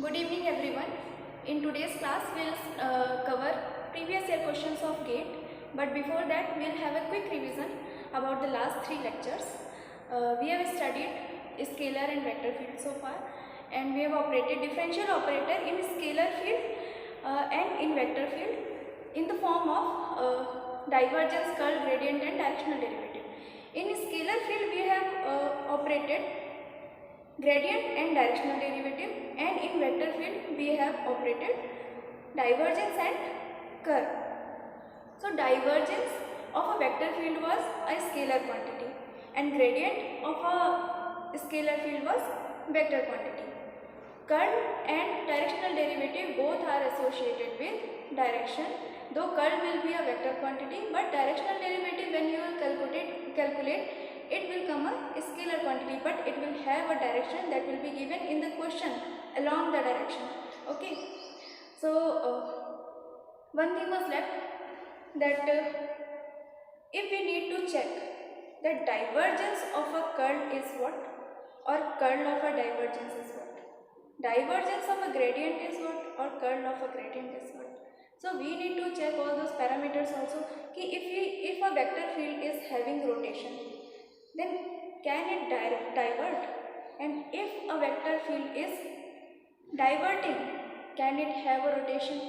Good evening everyone. In today's class we'll cover previous year questions of GATE, but before that we'll have a quick revision about the last three lectures. We have studied scalar and vector field so far, and we have operated differential operator in scalar field and in vector field in the form of divergence, curl, gradient and directional derivative. In scalar field we have operated gradient and directional derivative, and in vector field we have operated divergence and curl. So divergence of a vector field was a scalar quantity and gradient of a scalar field was vector quantity. Curl and directional derivative both are associated with direction, though curl will be a vector quantity, but directional derivative when you will calculate it will come a scalar quantity, but it will have a direction that will be given in the question along the direction. Okay, so one thing was left, that if we need to check that divergence of a curl is what, or curl of a divergence is what, divergence of a gradient is what, or curl of a gradient is what. So we need to check all those parameters also. If a vector field is having rotation, then can it divert? And if a vector field is diverting, can it have a rotation?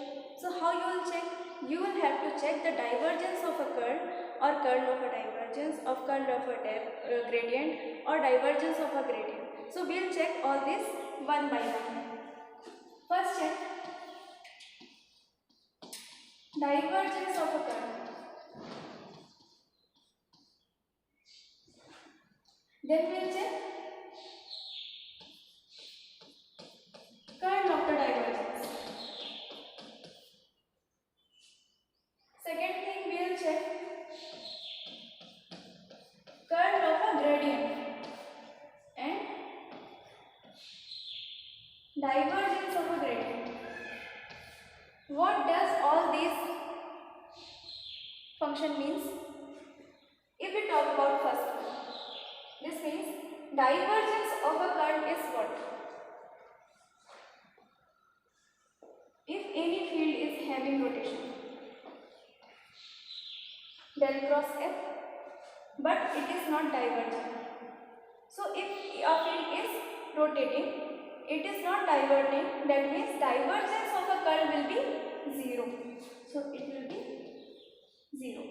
So how you will check? You will have to check the divergence of a curl or curl of a divergence, of curl of a gradient or divergence of a gradient. So we will check all this one by one. First check divergence of a curl. Then we will check curl of the divergence. Second thing we will check curl of a gradient and divergence of a gradient. What does all these function means? If we talk about first one, this means divergence of a curl is what? If any field is having rotation, del cross F, but it is not diverging. So if a field is rotating, it is not diverting, that means divergence of a curl will be 0. So it will be 0.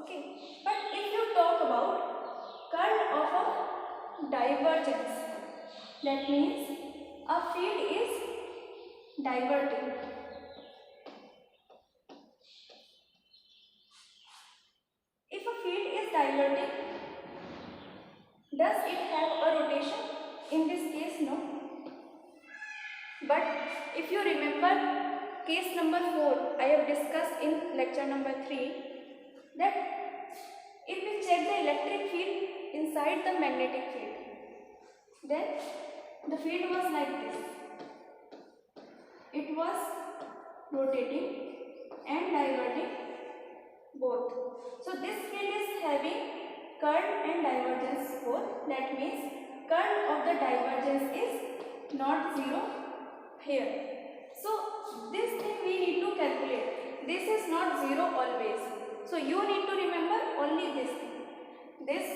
Okay. But if you talk about curl of a divergence, that means a field is diverting. If a field is diverting, does it have a rotation? In this case, no. But if you remember case number 4, I have discussed in lecture number 3, that if we check the electric field inside the magnetic field, then the field was like this. It was rotating and diverting both. So this field is having curl and divergence both. That means curl of the divergence is not 0 here. So this thing we need to calculate. This is not 0 always. So you need to remember only this thing. This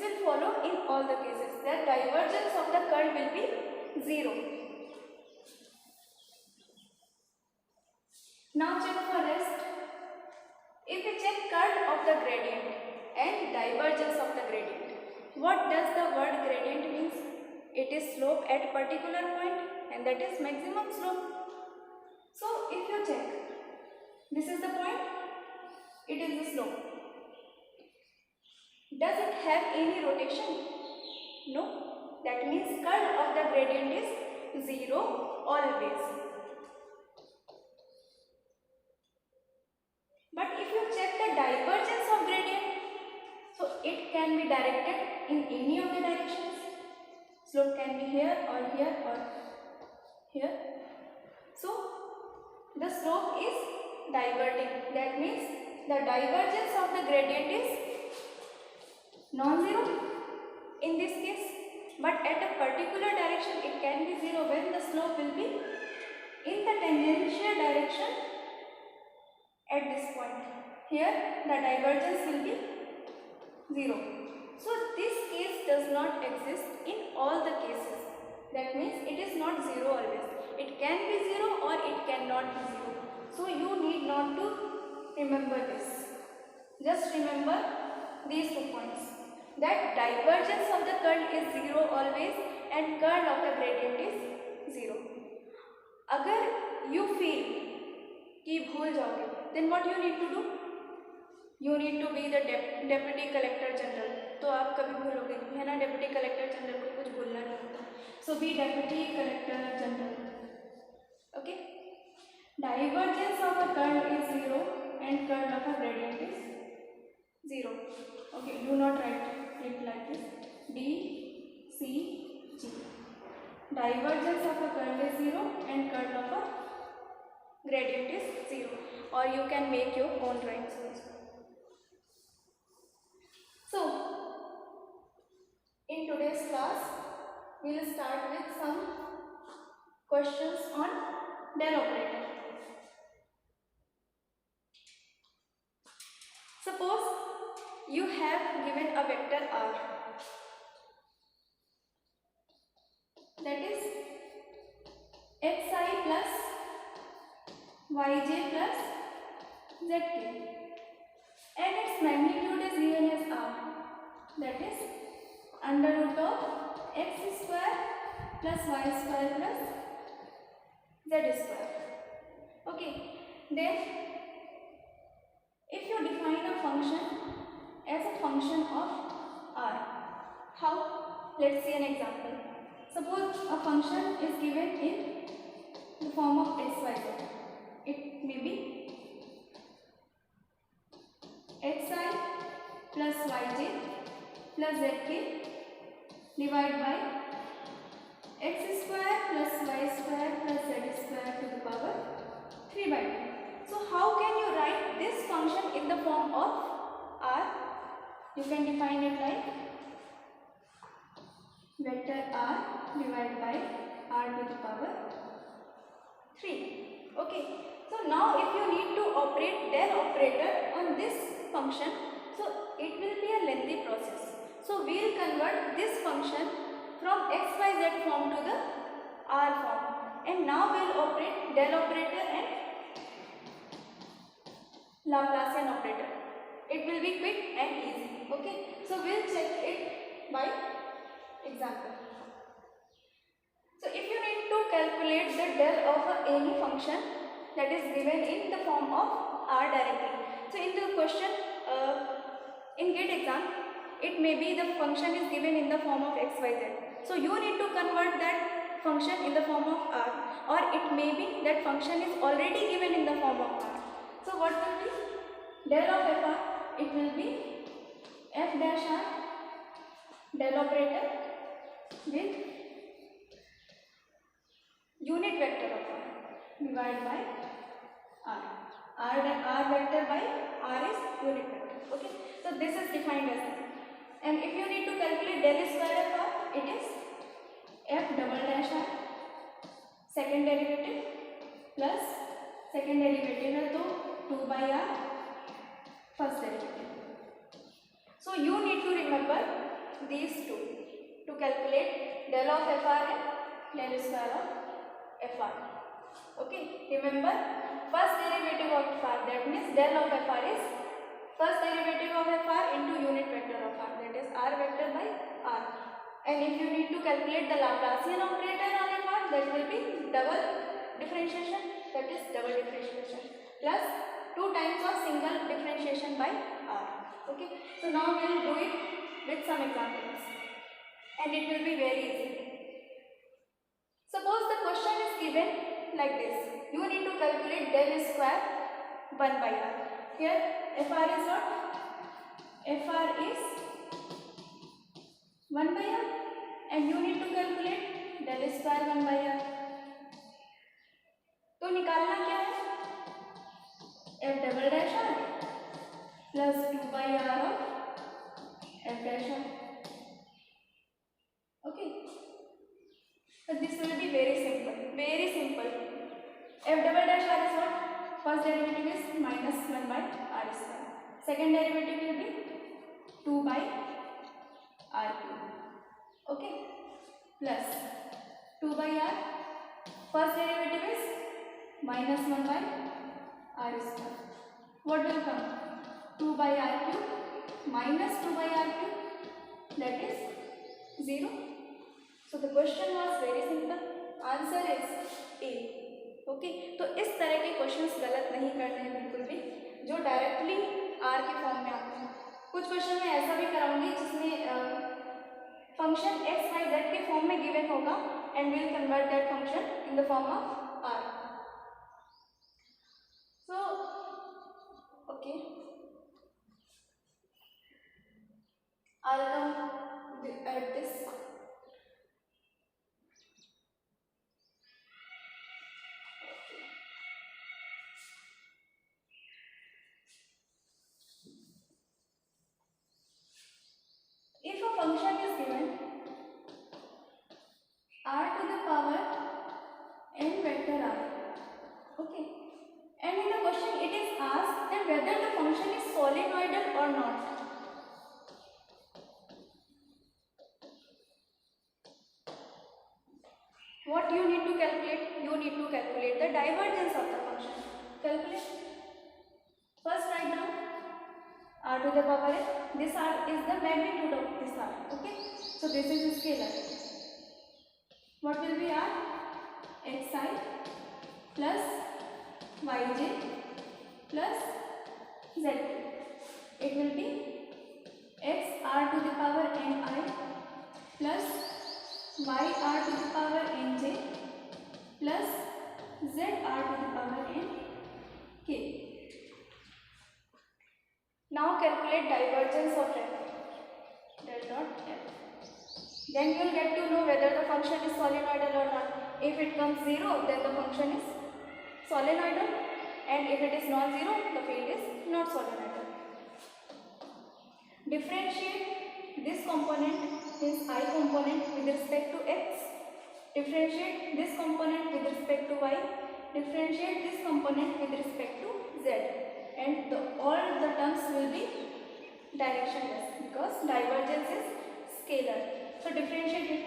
will follow in all the cases, that divergence of the curl will be 0. Now check for rest. If we check curl of the gradient and divergence of the gradient, what does the word gradient means? It is slope at particular point, and that is maximum slope. So if you check, this is the point, it is the slope. Does it have any rotation? No. That means curl of the gradient is 0 always. But if you check the divergence of gradient, so it can be directed in any of the directions. Slope can be here or here or here. So the slope is diverting. That means the divergence of the gradient is non-zero in this case. but at a particular direction it can be 0 when the slope will be in the tangential direction at this point. Here the divergence will be 0. So this case does not exist in all the cases. That means it is not 0 always. It can be 0 or it cannot be 0. So you need not to remember this. Just remember these 2 points. That divergence of the curl is 0 always and curl of the gradient is 0. अगर you feel कि भूल जाओगे, then what you need to do? You need to be the deputy collector general. तो आप कभी भूलोगे नहीं, है ना? डेप्यूटी कलेक्टर जनरल को कुछ भूलना नहीं होता. So be deputy collector general. Okay. Divergence of a curl is 0 and curl of a gradient is 0. Okay, do not write it like this. D, C, G. Divergence of a curl is 0 and curl of a gradient is 0. Or you can make your own drawings also. So, in today's class, we will start with some questions on del operator. Suppose you have given a vector r, that is xi plus yj plus zk, and its magnitude is given as r, that is under root of x square plus y square plus z square. Okay, then if you define a function as a function of r, how? Let's see an example. Suppose a function is given in the form of x, y, z. It may be xi plus yj plus zk divided by x square plus y square plus z square to the power 3 by 2. So how can you write this function in the form of r? You can define it like vector r divided by r to the power 3. Okay. So now if you need to operate del operator on this function, so it will be a lengthy process. So we will convert this function from xyz form to the r form, and now we will operate del operator and Laplacian operator. It will be quick and easy. Okay, so we will check it by example. So if you need to calculate the del of any function that is given in the form of r directly, so in the question in GATE exam, it may be the function is given in the form of xyz. So you need to convert that function in the form of r, or it may be that function is already given in the form of r. So what will be del of fr? It will be f dash r del operator with unit vector of r divided by r. R vector by r is unit vector. Okay, so this is defined as that. And if you need to calculate del square of r, it is f double dash r second derivative plus second derivative है तो 2 by r first derivative. So you need to remember these two to calculate del of fr and del square of fr. Okay, remember first derivative of fr, that means del of fr is first derivative of fr into unit vector of r, that is r vector by r. And if you need to calculate the Laplacian operator on fr, that will be double differentiation, that is double differentiation plus 2 times of single differentiation by r. Okay, so now we will do it with some examples and it will be very easy. Suppose the question is given like this. You need to calculate del square 1 by r. Here fr is what? fr is 1 by r and you need to calculate del square 1 by r. तो निकालना क्या है? f double dash r plus 2 by r of f dash r. Okay. derivative is minus 1 by r square. Second derivative will be 2 by r cube. Okay, plus 2 by r. First derivative is minus 1 by r square. What will come? 2 by r cube minus 2 by r cube, that is 0. So the question was very simple. Answer is A. Okay, तो इस तरह के questions गलत नहीं करने हैं बिल्कुल भी, जो डायरेक्टली आर के फॉर्म में आते हैं. कुछ क्वेश्चन मैं ऐसा भी कराऊंगी जिसमें फंक्शन एक्स वाई जेड के फॉर्म में गिवन होगा and will convert that function in the form of R. So okay, I'll come at this. If a function is given r to the power n vector r, okay, and in the question it is asked that whether the function is solenoidal or not. What you need to calculate? You need to calculate the divergence of the function. Calculate. First write down r to the power n. This r is the magnitude of this r. Okay. So this is scalar. What will be r? xi plus yj plus zk. It will be x r to the power ni plus y r to the power nj plus z r to the power n k. Now calculate divergence of f. Del dot f. Then you will get to know whether the function is solenoidal or not. If it comes 0, then the function is solenoidal, and if it is non-zero, the field is not solenoidal. Differentiate this component, this I component, with respect to x. Differentiate this component with respect to y. Differentiate this component with respect to z. And all the terms will be directionless because divergence is scalar. So differentiate it.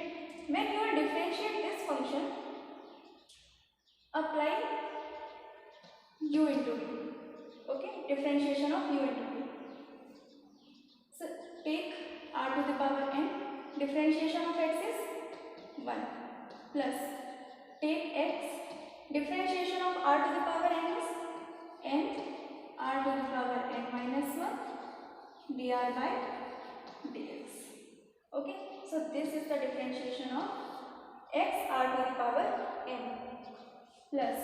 When you differentiate this function, apply u into v. Okay, differentiation of u into v. So take r to the power n. Differentiation of x is 1 plus take x. Differentiation of r to the power n is n r to the power n minus 1 dr by dx. Okay, so this is the differentiation of x r to the power n plus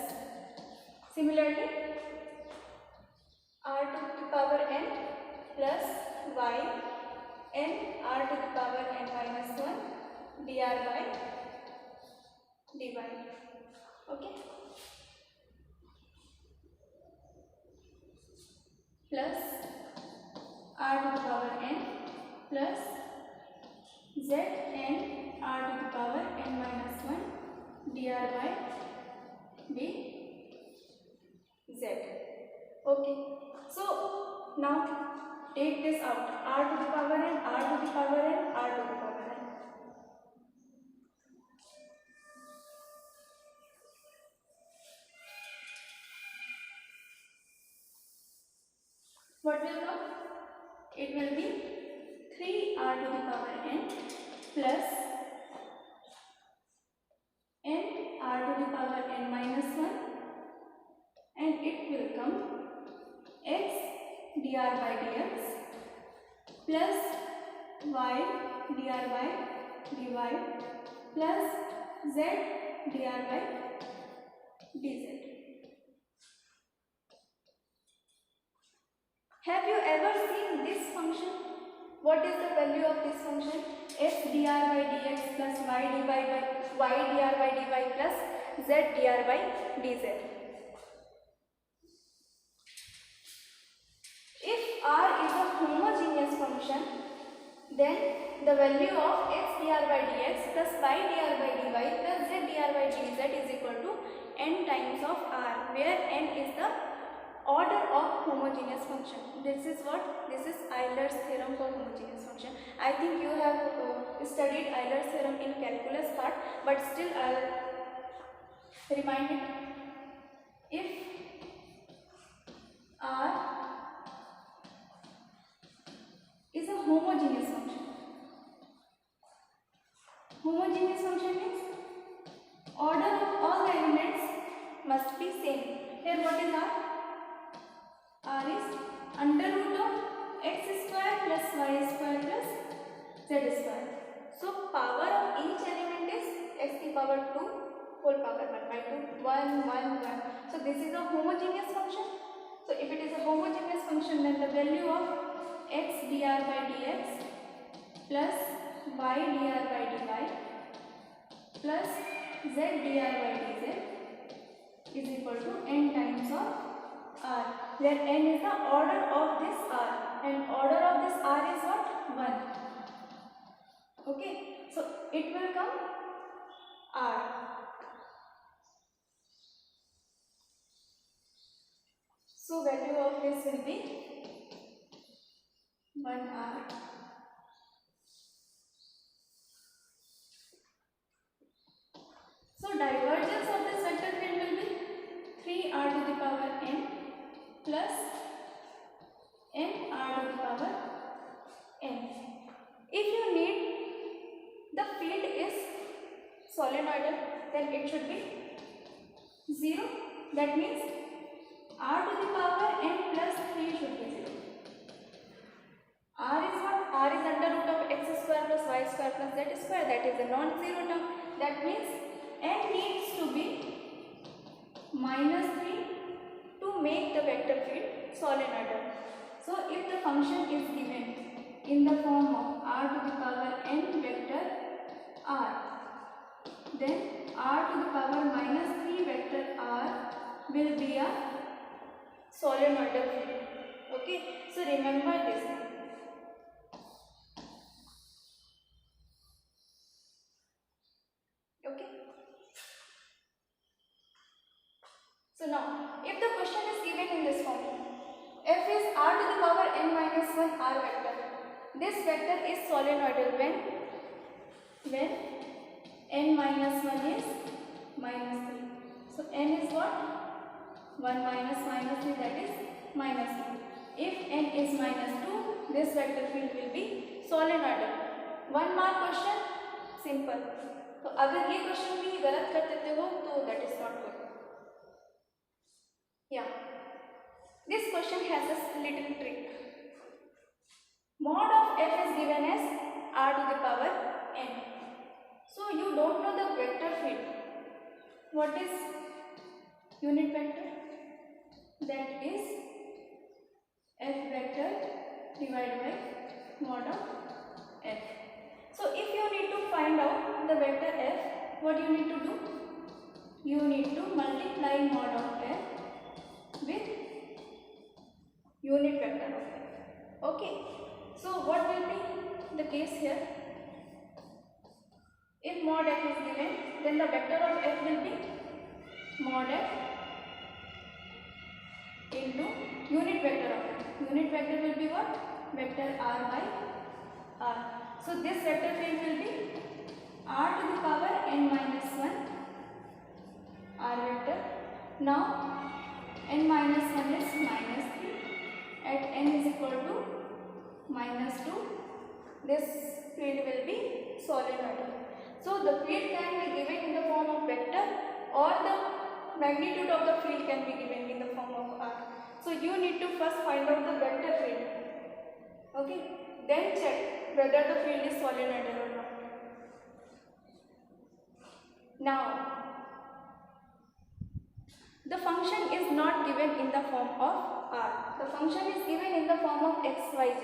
similarly r to the power n plus y n r to the power n minus 1 dr by dy. Okay, plus r to the power n plus z n r to the power n minus 1 dr by dz. Okay, so now take this out, r to the power n, r to the power n, r to the power n. What will come? It will be 3r to the power n plus n r to the power n minus 1, and it will come x dr by dx plus y dr by dy plus z dr by dz. Have you ever seen this function? What is the value of this function? X dr by dx plus y dr by dy plus z dr by dz. If r is a homogeneous function, then the value of x dr by dx plus y dr by dy plus z dr by dz is equal to n times of r, where n is the order of homogeneous function. This is what? This is Euler's theorem for homogeneous function. I think you have studied Euler's theorem in calculus part, but still I'll remind it. If R is a homogeneous function. Homogeneous function means order of all the elements must be same. Here what is R? R is under root of x square plus y square plus z square. So power of each element is x to the power 2 whole power 1 by 2, 1, 1, 1. So this is a homogeneous function. So if it is a homogeneous function, then the value of x dr by dx plus y dr by dy plus z dr by dz is equal to n times of r, where n is the order of this r and order of this r is what? 1. Okay, so it will come r. So value of this will be 1r. So divergence of this vector field will be 3r to the power n plus nr to the power n. If you need the field is solenoidal, then it should be 0. That means r to the power n plus 3 should be 0. R is what? R is under root of x square plus y square plus z square. That is a non-zero term. That means n needs to be minus 3 to make the vector field solenoidal. So if the function is given in the form of r to the power n vector r, then r to the power minus 3 vector r will be a solenoidal field. Okay, so remember this. Okay. So now, if the question is given in this form, f is r to the power n minus 1 r vector. This vector is solenoidal when n minus 1 is minus 3. So n is what? 1 minus minus 3, that is minus 2. If n is minus 2, this vector field will be solenoidal. 1 mark question, simple. तो अगर ये question भी गलत कर देते हो तो that is not good. Yeah, this question has a little trick. Mod of f is given as r to the power n. So you don't know the vector field. What is unit vector? That is f vector divided by mod of f. So if you need to find out the vector f, what you need to do? You need to multiply mod of f with unit vector of f. Okay. So what will be the case here? If mod f is given, then the vector of f will be mod f into unit vector of f. Unit vector will be what? Vector r by r. So this vector field will be r to the power n minus 1 r vector. Now n minus 1 is minus 3. At n is equal to minus 2, this field will be solenoidal. So the field can be given in the form of vector, or the magnitude of the field can be given in the form of r. So you need to first find out the vector field. Okay, then check whether the field is solenoidal or not. Now, the function is not given in the form of r. The function is given in the form of x, y, z,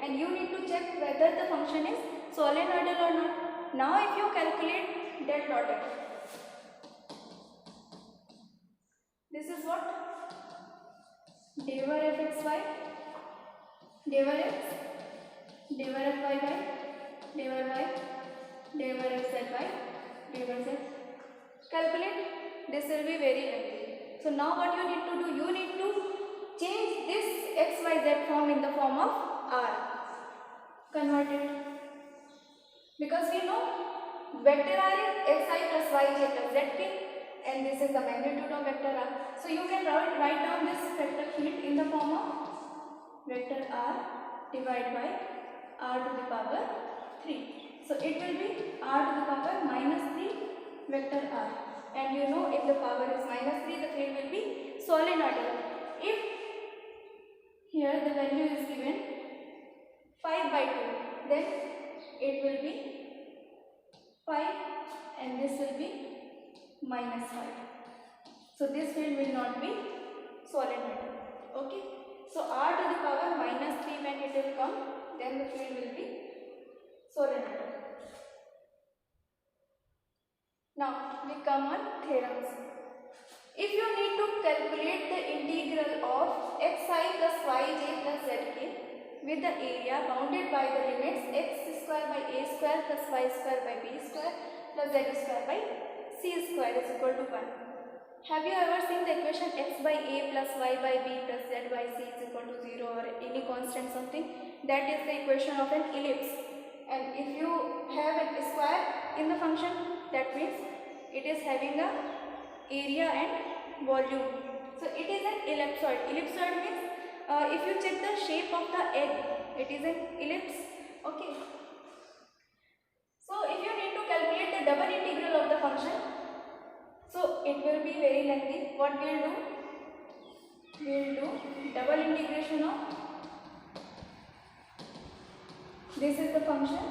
and you need to check whether the function is solenoidal or not. Now if you calculate del dot f, this is what? Derivative f x y, derivative x, derivative f y by, derivative y, derivative z by, derivative z. Calculate. This will be very lengthy. So now what you need to do? You need to change this xyz form in the form of r, convert it, because we know vector r is xi plus yj plus zk, and this is the magnitude of vector r. So you can write down this vector field in the form of vector r divided by r to the power 3. So it will be r to the power minus 3 vector r, and you know if the power is minus 3, the field will be solenoidal. If here the value is given 5 by 2, then it will be 5 and this will be minus 5. So this field will not be solenoidal. Okay. So r to the power minus 3 when it will come, then the field will be solenoidal. Now we come on theorems. If you need to calculate the integral of xi plus yj plus zk with the area bounded by the limits x square by a square plus y square by b square plus z square by c square is equal to 1. Have you ever seen the equation x by a plus y by b plus z by c is equal to 0 or any constant something? That is the equation of an ellipse. And if you have a square in the function, that means it is having a area and volume. So it is an ellipsoid. Ellipsoid means if you check the shape of the egg, it is an ellipse. Okay. So if you need to calculate the double integral of the function, so it will be very lengthy. What we will do? We will do double integration of this is the function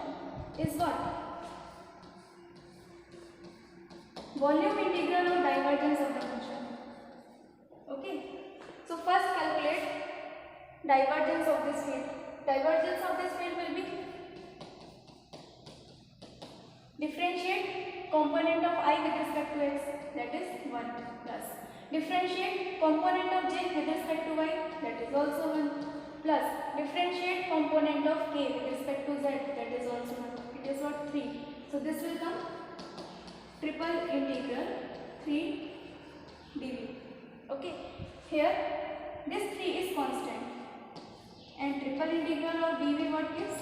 is what? Volume integral of divergence of the function. Okay. So first calculate divergence of this field. Divergence of this field will be differentiate component of I with respect to x, that is 1, plus differentiate component of j with respect to y, that is also 1, plus differentiate component of k with respect to z, that is also 1. It is what? 3. So this will come triple integral 3 dv. Okay. Here this 3 is constant and triple integral of dv what gives?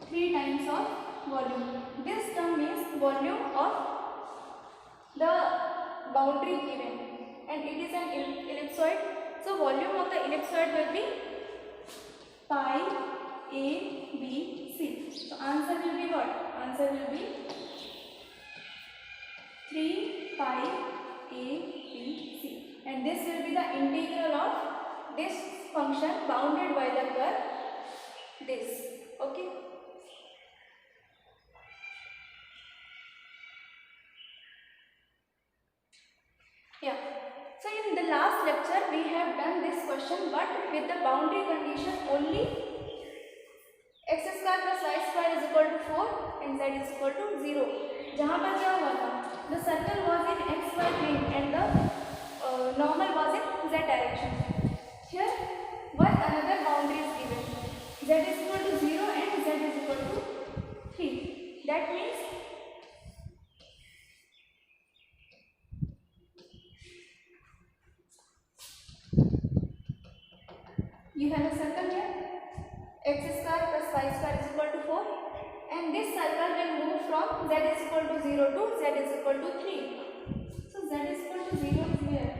3 times of volume. This term means volume of the boundary given, and it is an ellipsoid. So volume of the ellipsoid will be pi a b c. So answer will be what? Answer will be 3 pi a b c, and this will be the integral of this function bounded by the curve this. Okay. Yeah. So in the last lecture we have done this question, but with the boundary condition only x square plus y square is equal to 4 and z is equal to 0. जहाँ पर क्या हुआ था? The circle was in xy plane and the normal was in z direction. Here one another boundary is given. Z is equal to 0 and z is equal to 3. That means you have a circle here, x square plus y square is equal to 4, and this circle will move from z is equal to 0 to z is equal to 3. So z is equal to 0 is here.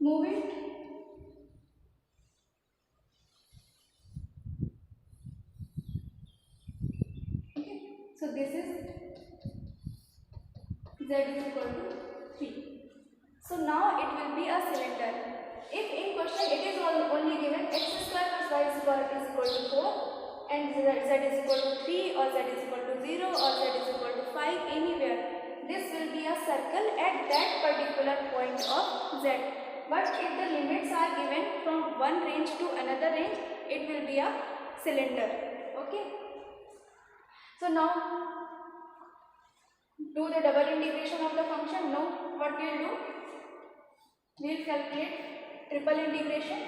Move it. Okay. So this is z is equal to 3. So now it will be a cylinder. If in question it is only given x square plus y square is equal to 4 and z is equal to 3 or z is equal to 0 or z is equal to 5 anywhere, this will be a circle at that particular point of z. But if the limits are given from one range to another range, it will be a cylinder. Okay. So now do the double integration of the function. No, what we will do? We will calculate triple integration,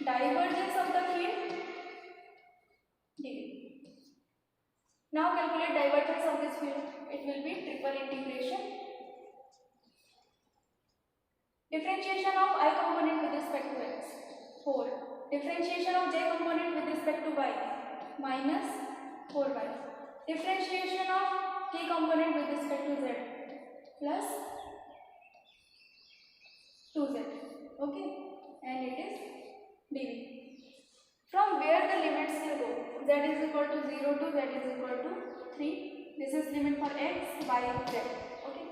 divergence of the field dv. Now calculate divergence of this field. it will be triple integration. Differentiation of I component with respect to x, 4. Differentiation of j component with respect to y, minus 4y. Differentiation of k component with respect to z, plus 2z. Okay, and it is dv. From where the limits will go, z is equal to 0 to z is equal to 3. This is limit for x, y, z. Okay.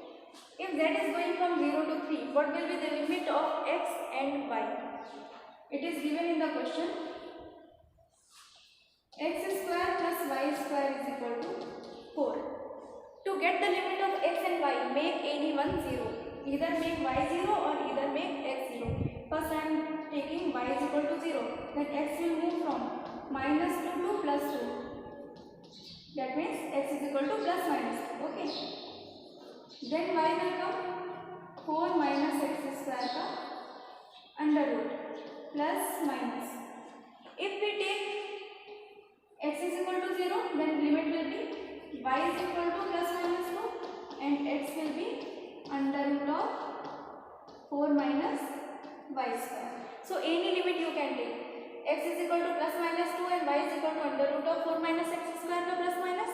If z is going from 0 to 3, what will be the limit of x and y? It is given in the question. X square plus y square is equal to 4. To get the limit of x and y, make any one 0. Either make y 0 or either make x 0. First I am taking y is equal to 0. Then x will move from minus 2 to plus 2. That means x is equal to plus minus 2. Okay. Then y will come 4 minus x square का under root plus minus. If we take x is equal to 0, then limit will be y is equal to plus minus 2 and x will be under root of 4 minus y square. So any limit you can take. X is equal to plus minus 2 and y is equal to under root of 4 minus x square का plus minus,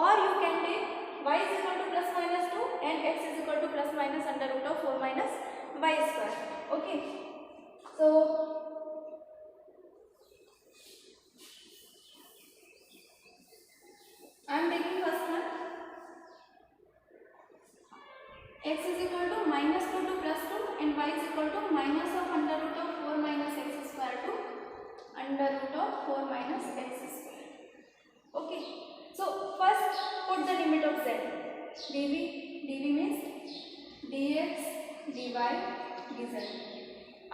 or you can take y is equal to plus minus 2 and x is equal to plus minus under root of 4 minus y square. Okay. So I am taking first one. X is equal to minus 2 to plus 2 and y is equal to minus of under root of 4 minus x square to under root of 4 minus x square. Okay. So first put the limit of z. dv means dx, dy, dz.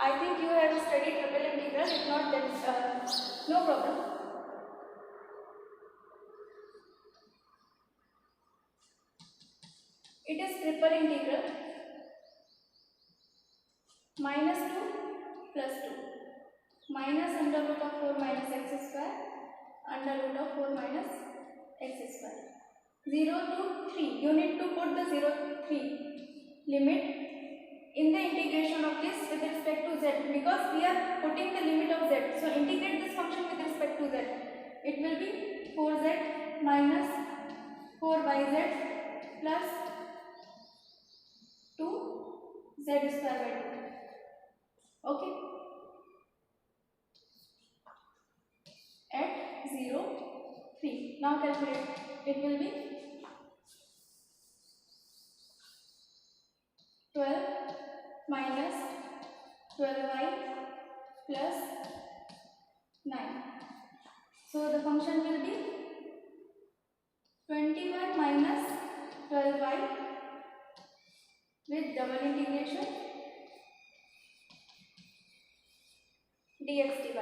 I think you have studied triple integral. If not, then no problem. It is triple integral minus 2 plus 2 minus under root of 4 minus x square under root of 4 minus x square. 0 to 3. You need to put the 0 3 limit in the integration of this with respect to z, because we are putting the limit of z. So integrate this function with respect to z. It will be 4z minus 4yz plus 2 z square by 2. Okay. At 0, 3. Now calculate. It will be 12 minus 12y plus 9. So the function will be 21 minus 12y with double integration dx dy.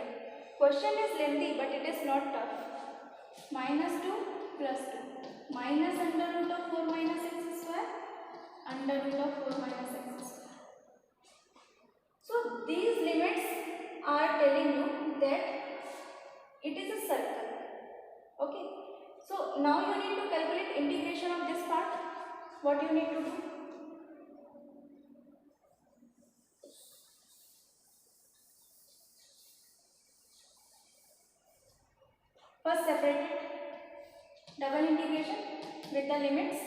Question is lengthy but it is not tough. Minus 2 plus 2 minus under root of 4 minus x square under root of 4 minus x square. So these limits are telling you that it is a circle. Okay. So now you need to calculate integration of this part. What you need to do? First separate it. Double integration with the limits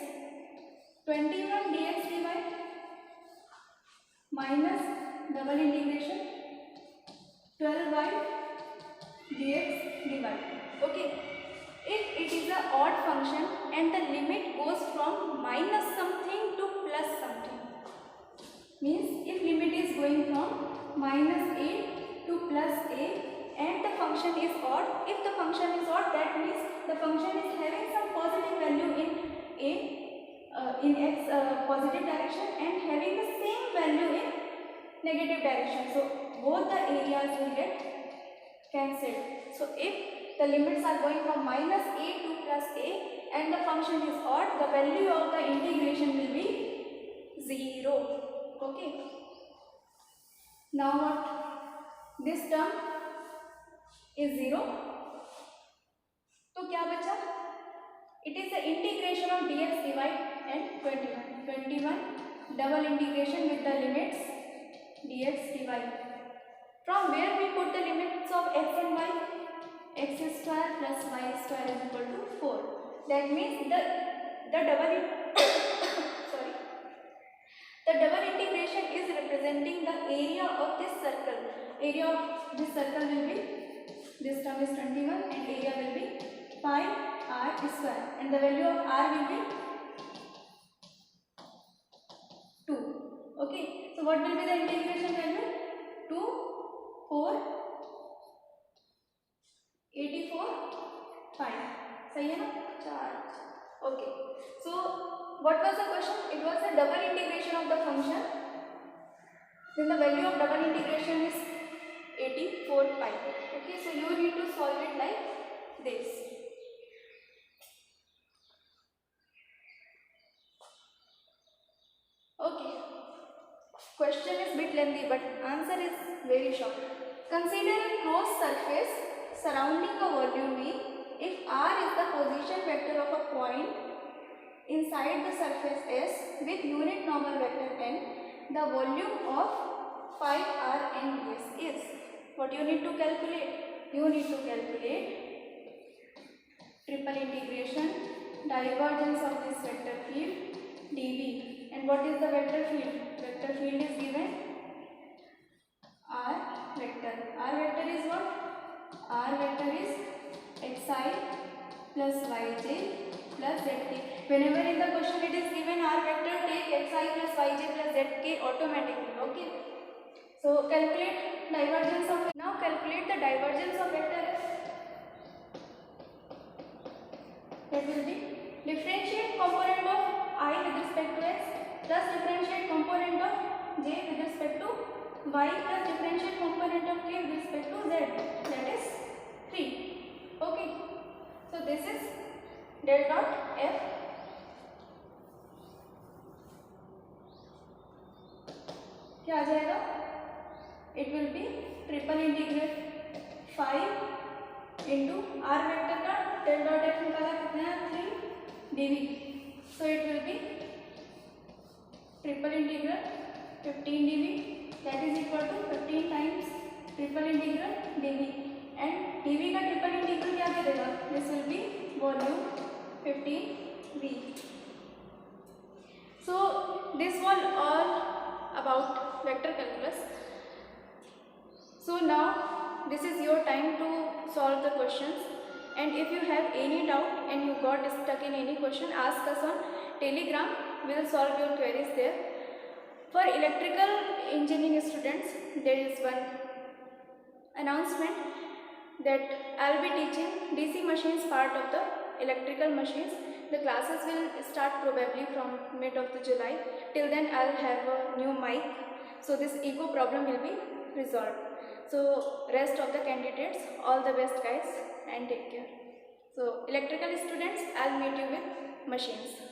21 dx dy minus double integration 12y dx dy. Okay. If it is an odd function and the limit goes from minus something to plus something, means if limit is going from minus a to plus a and the function is odd, if the function is odd, that means the function is having some positive value in a in x positive direction and having the same value in negative direction. So both the areas will get cancelled. So if the limits are going from minus a to plus a and the function is odd, the value of the integration will be 0. Okay. Now what? This term is 0. तो क्या बचा? It is the integration of dx dy and 21 double integration with the limits dx dy. From where we put the limits of x and y? X square plus y square is equal to 4. That means the double sorry, the double integration is representing the area of this circle. Area of this circle will be, this term is 21 and area will be 5r square and the value of r will be 2. Okay, so what will be the integration value? 2, 4, 84, 5. सही है ना? 4. Okay. So what was the question? It was the double integration of the function. Then the value of double integration is 84 pi. Okay. So you need to solve it like this. Okay. Question is bit lengthy, but answer is very short. Consider a closed surface surrounding a volume V. If R is the position vector of a point inside the surface S with unit normal vector n, the volume of 5R n ds is. What you need to calculate? You need to calculate triple integration divergence of this vector field dV. And what is the vector field? Vector field is given R vector. R vector is what? R vector is xi plus yj plus zk. Whenever in the question it is given R vector, take xi plus yj plus zk automatically. Okay. So calculate divergence of. Now calculate the divergence of vector f. That will be differentiate component of I with respect to x plus differentiate component of j with respect to y plus differentiate component of k with respect to z. That is 3. Okay. So this is del dot f. क्या आ जाएगा? It will be triple integrate 5 into r vector का del dot f निकाला कितना है? 3 dv. So it will be triple integral 15 dv. That is equal to 15 times triple integral dv. And dv का triple integral क्या दे देगा? This will be volume 15v. So this was all about vector calculus. So now this is your time to solve the questions. And if you have any doubt and you got stuck in any question, ask us on Telegram. We will solve your queries there. For electrical engineering students, there is one announcement that I will be teaching DC machines part of the electrical machines. The classes will start probably from mid of the July. Till then I will have a new mic. So this echo problem will be resolved. So rest of the candidates, all the best guys and take care. So electrical students, I will meet you with machines.